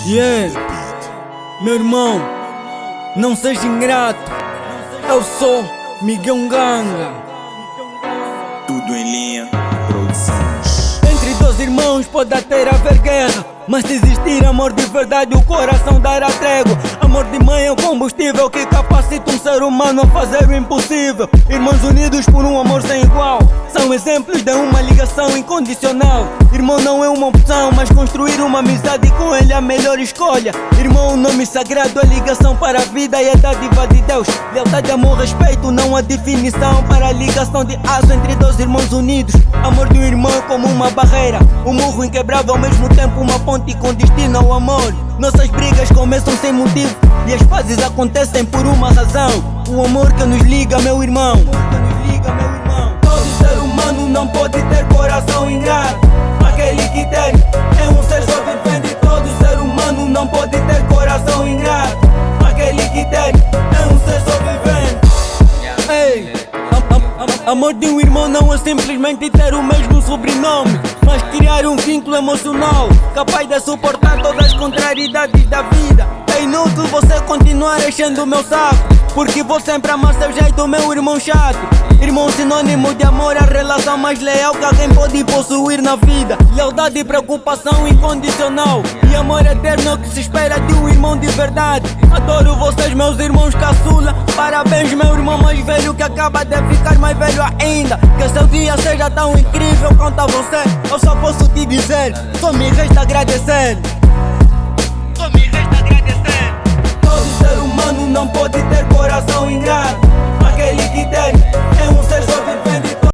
Yeah, meu irmão, não seja ingrato. Eu sou Miguel Nganga. Tudo em linha, produções. Entre dois irmãos pode até haver guerra, mas se existir amor de verdade, o coração dará trégua. Amor de mãe é o combustível que capacita um ser humano a fazer o impossível. Irmãos unidos por um amor sem igual, são exemplos de uma ligação incondicional. Irmão não é uma opção, mas construir uma amizade com ele é a melhor escolha. Irmão, um nome sagrado, é ligação para a vida e a dádiva de Deus. Lealdade, amor, respeito, não há definição para a ligação de aço entre dois irmãos unidos. Amor de um irmão é como uma barreira, um murro inquebrável, ao mesmo tempo uma ponte com destino ao amor. Nossas brigas começam sem motivo e as pazes acontecem por uma razão. O amor que nos liga, meu irmão. Todo ser humano não pode ter coração ingrato. Aquele que tem é um ser sobrevivente. Todo ser humano não pode ter coração ingrato. Aquele que tem é um ser sobrevivente. Ei, amor de um irmão não é simplesmente ter o mesmo sobrenome, mas criar um vínculo emocional capaz de suportar todas as contrariedades da vida. É inútil você continuar enchendo o meu saco, porque vou sempre amar seu jeito, meu irmão chato. Irmão, sinônimo de amor, a relação mais leal que alguém pode possuir na vida. Lealdade e preocupação incondicional, e amor eterno é o que se espera de um irmão de verdade. Adoro vocês, meus irmãos caçula. Parabéns, meu irmão mais velho, que acaba de ficar mais velho ainda. Que seu dia seja tão incrível quanto a você. Eu só posso te dizer, só me resta agradecer. Só me resta agradecer. Todo ser humano não pode ter coração ingrato. Aquele que tem